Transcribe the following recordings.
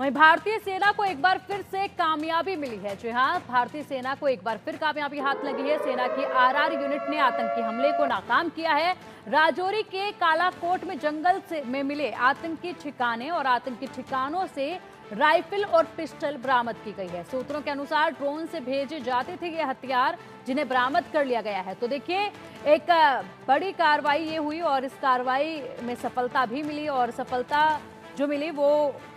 वहीं भारतीय सेना को एक बार फिर से कामयाबी मिली है। जी हां, भारतीय सेना को एक बार फिर कामयाबी हाथ लगी है। सेना की आरआर यूनिट ने आतंकी हमले को नाकाम किया है। राजौरी के कालाकोट में जंगल में मिले आतंकी ठिकाने और आतंकी ठिकानों से राइफल और पिस्टल बरामद की गई है। सूत्रों के अनुसार ड्रोन से भेजे जाते थे ये हथियार, जिन्हें बरामद कर लिया गया है। तो देखिए, एक बड़ी कार्रवाई ये हुई और इस कार्रवाई में सफलता भी मिली और सफलता जो मिली वो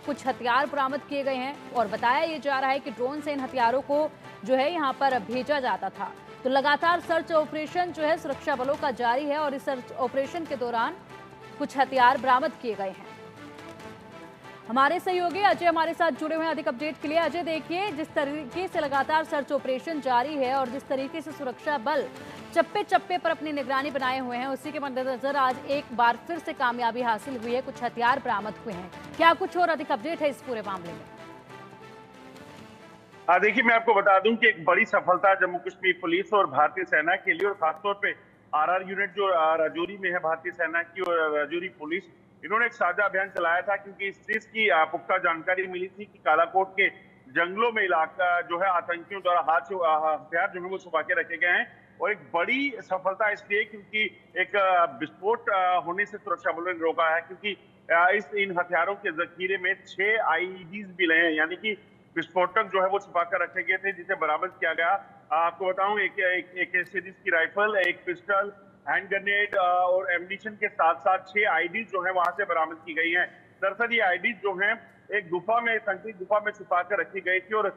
कुछ हथियार बरामद किए गए हैं और बताया ये जा रहा है कि ड्रोन से इन हथियारों को जो है यहाँ पर भेजा जाता था। तो लगातार सर्च ऑपरेशन जो है सुरक्षा बलों का जारी है और इस सर्च ऑपरेशन के दौरान कुछ हथियार बरामद किए गए हैं। हमारे सहयोगी अजय हमारे साथ जुड़े हुए हैं अधिक अपडेट के लिए। अजय, देखिए, जिस तरीके से लगातार सर्च ऑपरेशन जारी है और जिस तरीके से सुरक्षा बल चप्पे चप्पे पर अपनी निगरानी बनाए हुए हैं, उसी के मद्देनजर आज एक बार फिर से कामयाबी हासिल हुई है, कुछ हथियार बरामद हुए हैं। क्या कुछ और अधिक अपडेट है इस पूरे मामले में? देखिए, मैं आपको बता दूं कि एक बड़ी सफलता जम्मू कश्मीर पुलिस और भारतीय सेना के लिए और खासतौर पे आरआर यूनिट जो राजौरी में है भारतीय सेना की और राजौरी पुलिस, इन्होंने एक साझा अभियान चलाया था क्योंकि इस चीज की पुख्ता जानकारी मिली थी कि कालाकोट के जंगलों में इलाका जो है आतंकियों द्वारा हथियार जो है वो छुपा के रखे गए हैं। और एक बड़ी सफलता इसलिए क्योंकि एक विस्फोट होने से सुरक्षा बलों ने रोका है, क्योंकि इन हथियारों के जखीरे में 6 आईईडीज मिले हैं, यानी कि विस्फोटक जो है वो छुपा कर रखे गए थे, जिसे बरामद किया गया। आपको बताऊं, एक सीरीज की राइफल, एक पिस्टल, हैंड ग्रेनेड और एम्यूनिशन के साथ साथ 6 आईडी जो है वहां से बरामद की गई हैं। दरअसल ये आईडी जो है एक गुफा में, संकीर्ण गुफा में छुपा कर रखी गई थी और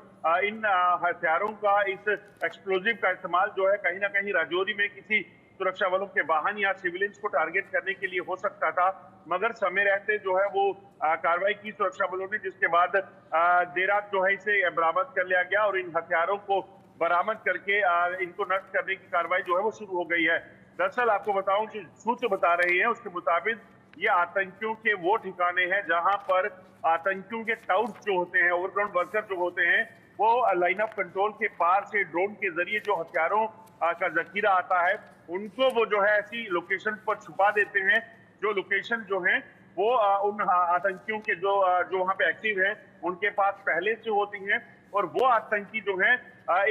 इन हथियारों का, इस एक्सप्लोजिव का इस्तेमाल जो है कहीं ना कहीं राजौरी में किसी सुरक्षा बलों के वाहन या सिविलियंस को टारगेट करने के लिए हो सकता था, मगर समय रहते जो है वो कार्रवाई की सुरक्षा बलों ने, जिसके बाद देर रात जो है इसे बरामद कर लिया गया और इन हथियारों को बरामद करके इनको नष्ट करने की कार्रवाई जो है वो शुरू हो गई है। दरअसल आपको बताऊं, जो सूत्र बता रहे हैं उसके मुताबिक ये आतंकियों के वो ठिकाने हैं जहां पर आतंकियों के टाउट्स जो होते हैं, ओवरग्राउंड वर्कर जो होते हैं, वो लाइन ऑफ कंट्रोल के पार से ड्रोन के जरिए जो हथियारों का जखीरा आता है उनको वो जो है ऐसी लोकेशन पर छुपा देते हैं, जो लोकेशन जो है वो उन आतंकियों के जो वहां पे एक्टिव हैं उनके पास पहले से होती हैं। और वो आतंकी जो है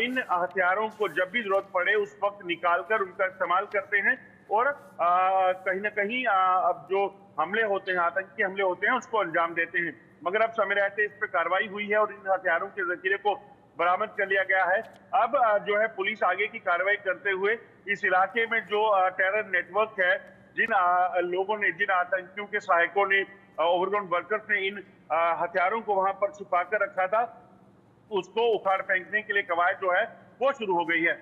इन हथियारों को जब भी जरूरत पड़े उस वक्त निकालकर उनका इस्तेमाल करते हैं और कहीं ना कहीं अब जो हमले होते हैं, आतंकी हमले होते हैं, उसको अंजाम देते हैं। मगर अब समय रहते इस पर कार्रवाई हुई है और इन हथियारों के जखीरे को बरामद कर लिया गया है। अब जो है पुलिस आगे की कार्रवाई करते हुए इस इलाके में जो टेरर नेटवर्क है, जिन लोगों ने, जिन आतंकियों के सहायकों ने, ओवरग्राउंड वर्कर्स ने इन हथियारों को वहां पर छुपा कर रखा था, उसको उखाड़ फेंकने के लिए कवायद जो है वो शुरू हो गई है।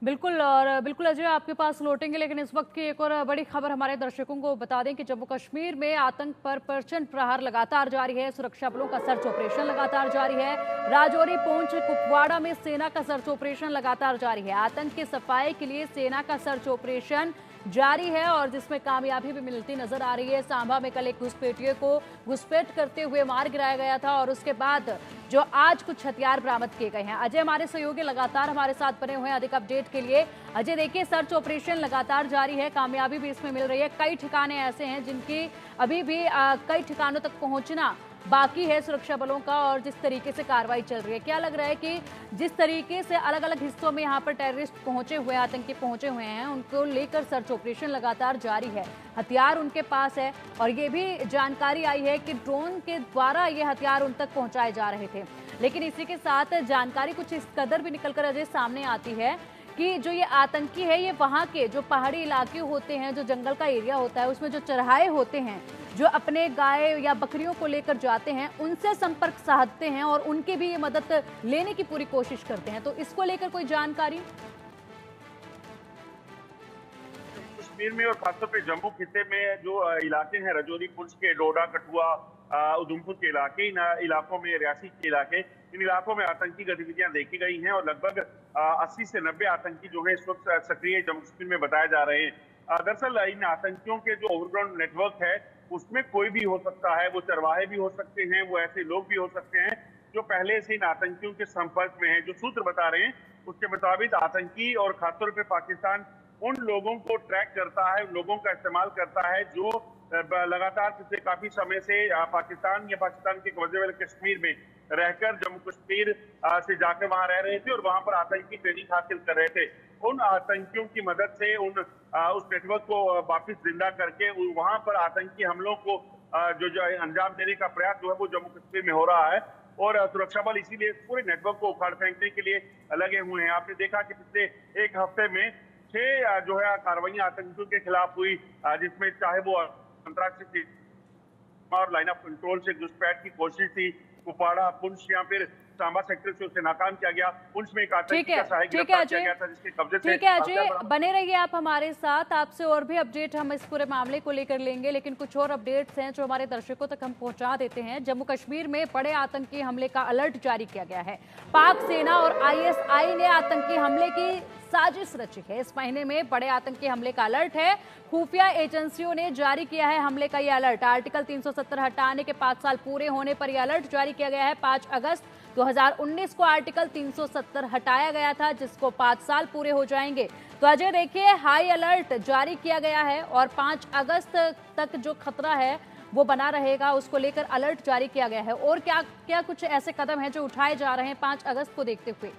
बिल्कुल, और बिल्कुल अजय आपके पास लौटेंगे, लेकिन इस वक्त की एक और बड़ी खबर हमारे दर्शकों को बता दें कि जम्मू कश्मीर में आतंक पर प्रचंड प्रहार लगातार जारी है। सुरक्षा बलों का सर्च ऑपरेशन लगातार जारी है। राजौरी, पुंछ, कुपवाड़ा में सेना का सर्च ऑपरेशन लगातार जारी है। आतंक के सफाए के लिए सेना का सर्च ऑपरेशन जारी है और जिसमें कामयाबी भी मिलती नजर आ रही है। सांबा में कल एक घुसपैठिए को घुसपैठ करते हुए मार गिराया गया था और उसके बाद जो आज कुछ हथियार बरामद किए गए हैं। अजय हमारे सहयोगी लगातार हमारे साथ बने हुए हैं अधिक अपडेट के लिए। अजय, देखिए, सर्च ऑपरेशन लगातार जारी है, कामयाबी भी इसमें मिल रही है। कई ठिकाने ऐसे हैं जिनकी अभी भी कई ठिकानों तक पहुंचना बाकी है सुरक्षा बलों का, और जिस तरीके से कार्रवाई चल रही है, क्या लग रहा है कि जिस तरीके से अलग अलग हिस्सों में यहाँ पर टेररिस्ट पहुंचे हुए, आतंकी पहुंचे हुए हैं, उनको लेकर सर्च ऑपरेशन लगातार जारी है, हथियार उनके पास है और ये भी जानकारी आई है कि ड्रोन के द्वारा ये हथियार उन तक पहुंचाए जा रहे थे। लेकिन इसी के साथ जानकारी कुछ इस कदर भी निकल कर अजय सामने आती है कि जो ये आतंकी है, ये वहाँ के जो पहाड़ी इलाके होते हैं, जो जंगल का एरिया होता है, उसमें जो चरहाए होते हैं, जो अपने गाय या बकरियों को लेकर जाते हैं, उनसे संपर्क साधते हैं और उनकी भी ये मदद लेने की पूरी कोशिश करते हैं। तो इसको लेकर कोई जानकारी? कश्मीर में और खासतौर पे जम्मू खिते में जो इलाके हैं, राजौरी, पुंछ के, डोडा, कठुआ, उधमपुर के इलाके, इन इलाकों में, रियासी के इलाके, इन इलाकों में आतंकी गतिविधियां देखी गई हैं और लगभग 80 से 90 आतंकी जो है इस वक्त सक्रिय जम्मू कश्मीर में बताए जा रहे हैं। दरअसल इन आतंकियों के जो ओवरग्राउंड नेटवर्क है उसमें कोई भी हो सकता है, वो चरवाहे भी हो सकते हैं, वो ऐसे लोग भी हो सकते हैं जो पहले से इन आतंकियों के संपर्क में हैं। जो सूत्र बता रहे हैं उसके मुताबिक आतंकी और खासतौर पर पाकिस्तान उन लोगों को ट्रैक करता है, उन लोगों का इस्तेमाल करता है जो लगातार पिछले काफी समय से पाकिस्तान के कब्जे वाले कश्मीर में रहकर जम्मू कश्मीर से जाकर वहां रह रहे थे और वहां पर आतंकी ट्रेनिंग हासिल कर रहे थे। उन आतंकियों की मदद से उस नेटवर्क को वापस जिंदा करके वहां पर आतंकी हमलों को जो अंजाम देने का प्रयास जो है वो जम्मू कश्मीर में हो रहा है और सुरक्षा बल इसीलिए पूरे नेटवर्क को उखाड़ फेंकने के लिए लगे हुए हैं। आपने देखा कि पिछले एक हफ्ते में 6 जो है कार्रवाइयां आतंकियों के खिलाफ हुई, जिसमें चाहे वो अंतर्राष्ट्रीय और लाइन ऑफ कंट्रोल से घुसपैठ की कोशिश थी, कुपवाड़ा, पुंछ या फिर सांबा सेक्टर से उसे नाकाम किया गया। पुंछ में एक आतंकी का सहायक गिरफ्तार किया गया था जिसके कब्जे से। ठीक है अजय, बने रहिए आप हमारे साथ, आपसे और भी अपडेट हम इस पूरे मामले को लेकर लेंगे, लेकिन कुछ और अपडेट्स हैं जो हमारे दर्शकों तक हम पहुंचा देते हैं। जम्मू कश्मीर में बड़े आतंकी हमले का अलर्ट जारी किया गया है। पाक सेना और ISI ने आतंकी हमले की साजिश रची है। इस महीने में बड़े आतंकी हमले का अलर्ट है। खुफिया एजेंसियों ने जारी किया है हमले का यह अलर्ट। आर्टिकल 370 हटाने के 5 साल पूरे होने पर यह अलर्ट जारी किया गया है। 5 अगस्त 2019 को आर्टिकल 370 हटाया गया था, जिसको 5 साल पूरे हो जाएंगे। तो अजय देखिए, हाई अलर्ट जारी किया गया है और 5 अगस्त तक जो खतरा है वो बना रहेगा, उसको लेकर अलर्ट जारी किया गया है। और क्या क्या कुछ ऐसे कदम हैं जो उठाए जा रहे हैं 5 अगस्त को देखते हुए?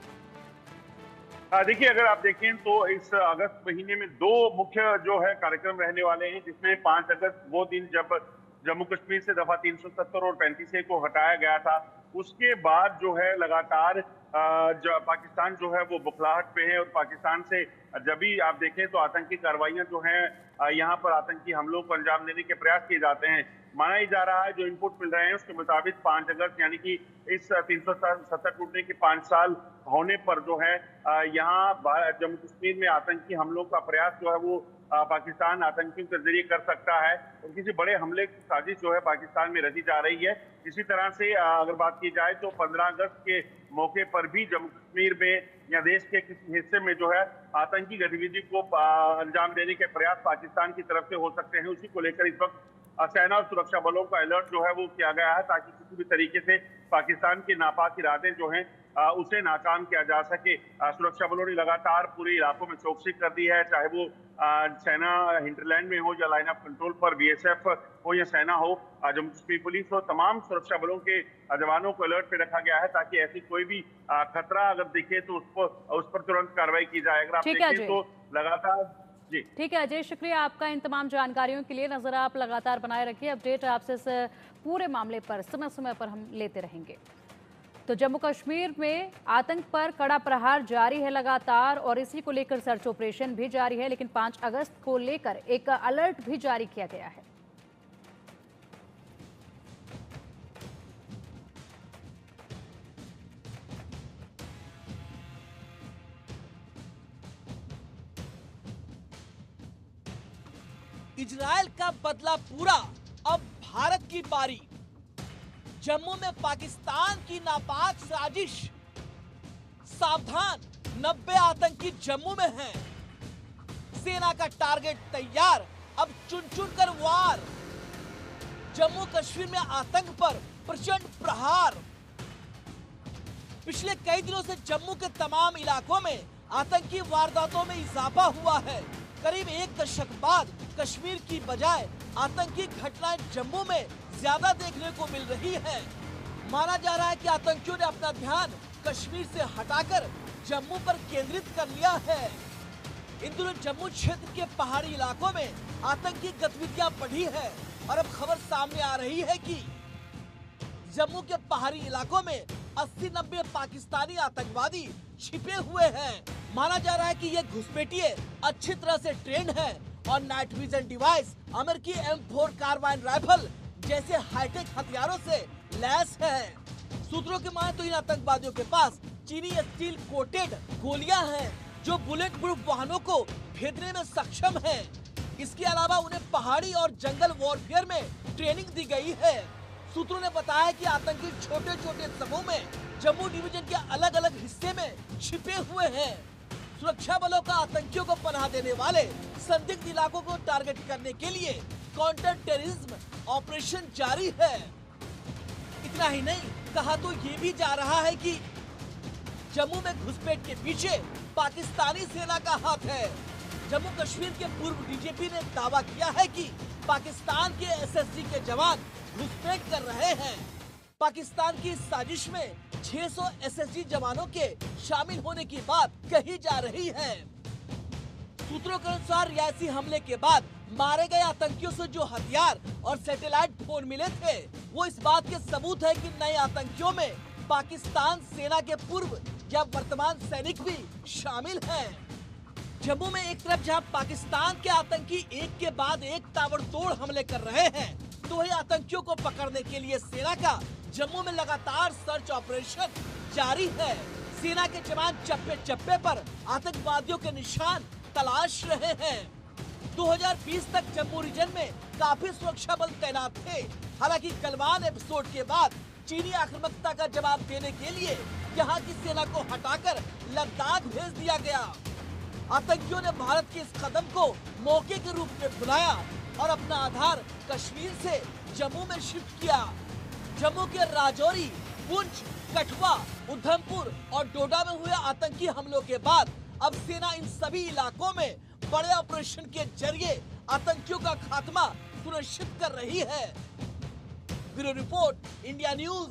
देखिए, अगर आप देखें तो इस अगस्त महीने में 2 मुख्य जो है कार्यक्रम रहने वाले हैं, जिसमें 5 अगस्त वो दिन जब जम्मू कश्मीर से दफा 370 और 35A को हटाया गया था। उसके बाद जो है लगातार पाकिस्तान जो है वो बुखलाहट पे है और पाकिस्तान से जब भी आप देखें तो आतंकी कार्रवाइयां जो हैं यहाँ पर आतंकी हमलों को अंजाम देने के प्रयास किए जाते हैं। माना ही जा रहा है, जो इनपुट मिल रहे हैं उसके मुताबिक 5 अगस्त यानी कि इस 370 टूटने के 5 साल होने पर जो है यहाँ जम्मू कश्मीर में आतंकी हमलों का प्रयास जो है वो पाकिस्तान आतंकियों के जरिए कर सकता है और किसी बड़े हमले की साजिश जो है पाकिस्तान में रची जा रही है। इसी तरह से अगर बात की जाए तो 15 अगस्त के मौके पर भी जम्मू कश्मीर में या देश के किसी हिस्से में जो है आतंकी गतिविधि को अंजाम देने के प्रयास पाकिस्तान की तरफ से हो सकते हैं। उसी को लेकर इस वक्त सेना और सुरक्षा बलों का अलर्ट जो है वो किया गया है, ताकि किसी भी तरीके से पाकिस्तान की नापाक इरादे जो हैं उसे नाकाम किया जा सके। सुरक्षा बलों ने लगातार पूरे इलाकों में चौकसी कर दी है, चाहे वो सेना हिंटरलैंड में हो या लाइन ऑफ कंट्रोल पर BSF हो या सेना हो, जम्मू कश्मीर पुलिस हो, तमाम सुरक्षा बलों के जवानों को अलर्ट पे रखा गया है, ताकि ऐसी कोई भी खतरा अगर दिखे तो उस पर तुरंत कार्रवाई की जाए। अगर आप देखें तो लगातार जी। ठीक है अजय, शुक्रिया आपका इन तमाम जानकारियों के लिए। नजर आप लगातार बनाए रखिए, अपडेट आपसे इस पूरे मामले पर समय समय पर हम लेते रहेंगे। तो जम्मू कश्मीर में आतंक पर कड़ा प्रहार जारी है लगातार और इसी को लेकर सर्च ऑपरेशन भी जारी है, लेकिन 5 अगस्त को लेकर एक अलर्ट भी जारी किया गया है। इजराइल का बदला पूरा, अब भारत की बारी। जम्मू में पाकिस्तान की नापाक साजिश, सावधान 90 आतंकी जम्मू में हैं। सेना का टारगेट तैयार, अब चुन चुन कर वार। जम्मू कश्मीर में आतंक पर प्रचंड प्रहार। पिछले कई दिनों से जम्मू के तमाम इलाकों में आतंकी वारदातों में इजाफा हुआ है। करीब 1 दशक बाद कश्मीर की बजाय आतंकी घटनाएं जम्मू में ज्यादा देखने को मिल रही हैं। माना जा रहा है कि आतंकियों ने अपना ध्यान कश्मीर से हटाकर जम्मू पर केंद्रित कर लिया है। इन दिनों जम्मू क्षेत्र के पहाड़ी इलाकों में आतंकी गतिविधियां बढ़ी है और अब खबर सामने आ रही है कि जम्मू के पहाड़ी इलाकों में 80-90 पाकिस्तानी आतंकवादी छिपे हुए हैं। माना जा रहा है कि ये घुसपैठिए अच्छी तरह से ट्रेंड हैं और नाइट विजन डिवाइस, अमेरिकी M4 कार्बाइन राइफल जैसे हाईटेक हथियारों से लैस है। सूत्रों की माने तो इन आतंकवादियों के पास चीनी स्टील कोटेड गोलियां हैं जो बुलेट प्रूफ वाहनों को भेदने में सक्षम हैं। इसके अलावा उन्हें पहाड़ी और जंगल वॉरफेयर में ट्रेनिंग दी गई है। सूत्रों ने बताया कि आतंकी छोटे छोटे समूह में जम्मू डिवीजन के अलग अलग हिस्से में छिपे हुए हैं। सुरक्षा बलों का आतंकियों को पनाह देने वाले संदिग्ध इलाकों को टारगेट करने के लिए काउंटर टेररिज्म ऑपरेशन जारी है। इतना ही नहीं, कहा तो ये भी जा रहा है कि जम्मू में घुसपैठ के पीछे पाकिस्तानी सेना का हाथ है। जम्मू कश्मीर के पूर्व DGP ने दावा किया है कि पाकिस्तान के एसएसजी के जवान घुसपैठ कर रहे हैं। पाकिस्तान की इस साजिश में 600 एसएसजी जवानों के शामिल होने की बात कही जा रही है। सूत्रों के अनुसार रियासी हमले के बाद मारे गए आतंकियों से जो हथियार और सैटेलाइट फोन मिले थे, वो इस बात के सबूत है कि नए आतंकियों में पाकिस्तान सेना के पूर्व या वर्तमान सैनिक भी शामिल हैं। जम्मू में एक तरफ जहां पाकिस्तान के आतंकी एक के बाद एक ताबड़तोड़ हमले कर रहे हैं, तो वही आतंकियों को पकड़ने के लिए सेना का जम्मू में लगातार सर्च ऑपरेशन जारी है। सेना के जवान चप्पे चप्पे पर आतंकवादियों के निशान तलाश रहे हैं। 2020 तक जम्मू रीजन में काफी सुरक्षा बल तैनात थे। हालांकि गलवान एपिसोड के बाद चीनी आक्रामकता का जवाब देने के लिए यहाँ की सेना को हटाकर लद्दाख भेज दिया गया। आतंकियों ने भारत के इस कदम को मौके के रूप में बुलाया और अपना आधार कश्मीर से जम्मू में शिफ्ट किया। जम्मू के राजौरी, पुंछ, कठुआ, उधमपुर और डोडा में हुए आतंकी हमलों के बाद अब सेना इन सभी इलाकों में बड़े ऑपरेशन के जरिए आतंकियों का खात्मा सुनिश्चित कर रही है। Bureau report, India news.